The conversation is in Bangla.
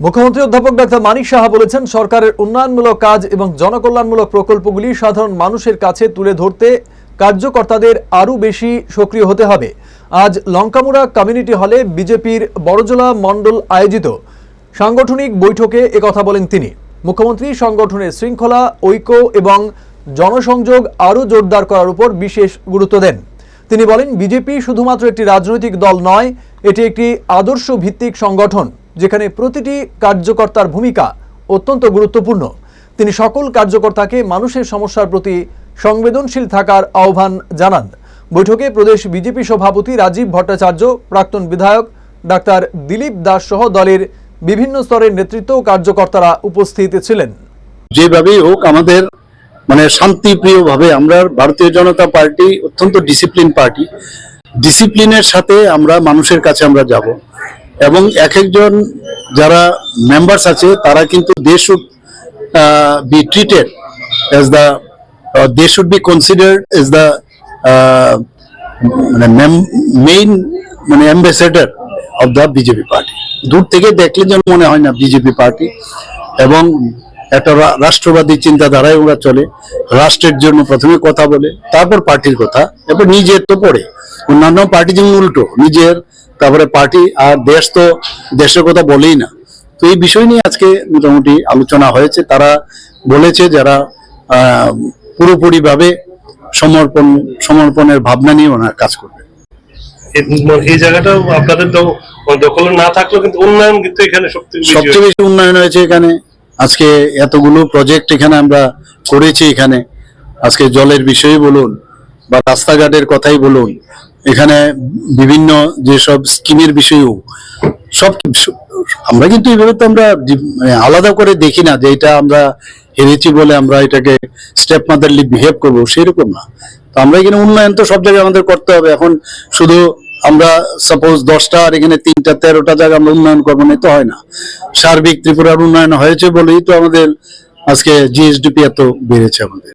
মুখ্যমন্ত্রী অধ্যাপক ডক্টর মানিক সাহা বলেছেন, সরকারের উন্নয়নমূলক কাজ এবং জনকল্যাণমূলক প্রকল্পগুলি সাধারণ মানুষের কাছে তুলে ধরতে কার্যকর্তাদের আরও বেশি সক্রিয় হতে হবে। আজ লঙ্কামুড়া কমিউনিটি হলে বিজেপির বড়জলা মণ্ডল আয়োজিত সাংগঠনিক বৈঠকে একথা বলেন তিনি। মুখ্যমন্ত্রী সংগঠনের শৃঙ্খলা, ঐক্য এবং জনসংযোগ আরও জোরদার করার উপর বিশেষ গুরুত্ব দেন। তিনি বলেন, বিজেপি শুধুমাত্র একটি রাজনৈতিক দল নয়, এটি একটি আদর্শ ভিত্তিক সংগঠন যেখানে প্রতিটি কার্যকর্তার ভূমিকা অত্যন্ত গুরুত্বপূর্ণ। তিনি সকল কার্যকর্তাকে মানুষের সমস্যার প্রতি সংবেদনশীল থাকার আহ্বান জানান। বৈঠকে প্রদেশ বিজেপি সভাপতি রাজীব ভট্টাচার্য, প্রাক্তন বিধায়ক ডাক্তার দিলীপ দাস সহ দলের বিভিন্ন স্তরের নেতৃত্ব ও কার্যকর্তারা উপস্থিত ছিলেন। যেভাবেই হোক আমাদের শান্তিপ্রিয় ভাবে আমরা ভারতীয় জনতা পার্টি অত্যন্ত ডিসিপ্লিন পার্টি, ডিসিপ্লিনের সাথে আমরা মানুষের কাছে আমরা যাব এবং এক একজন যারা মেম্বার্স আছে তারা কিন্তু they should be treated as the they should be considered as the main ambassador of the BJP party. দূর থেকে দেখলে যেন মনে হয় না বিজেপি পার্টি, এবং একটা রাষ্ট্রবাদী চিন্তাধারায় ওরা চলে। রাষ্ট্রের জন্য প্রথমে কথা বলে, তারপর পার্টির কথা, এরপর নিজের তো পড়ে। অন্যান্য পার্টি যেমন উল্টো, নিজের তারপরে পার্টি, আর দেশ তো দেশের কথা বলেই না। তো এই বিষয় নিয়ে আজকে মোটামুটি আলোচনা হয়েছে। তারা বলেছে যারা পুরোপুরি ভাবে সমর্পণের ভাবনা নিয়ে ওনারা কাজ করবে। এই জায়গাটা আপনাদের দখলে না থাকলেও কিন্তু উন্নয়ন কিন্তু এখানে সবচেয়ে বেশি উন্নয়ন হয়েছে এখানে। আজকে এতগুলো প্রজেক্ট এখানে আমরা করেছি। এখানে আজকে জলের বিষয়ে বলুন বা রাস্তাঘাটের কথাই বলুন, এখানে বিভিন্ন যেসব স্কিমের বিষয়েও সব আমরা কিন্তু এইভাবে তো আমরা আলাদা করে দেখি না যে এটা আমরা হেরেছি বলে আমরা এটাকে স্টেপ মাদারলি বিহেভ করবো, সেরকম না। তো আমরা এখানে উন্নয়ন তো সব জায়গায় আমাদের করতে হবে। এখন শুধু আমরা সাপোজ 10টা আর এখানে 3টা 13টা জায়গা আমরা উন্নয়ন করবো না, তো হয় না। সার্বিক ত্রিপুরার উন্নয়ন হয়েছে বলেই তো আমাদের আজকে জিএসডিপি এত বেড়েছে আমাদের।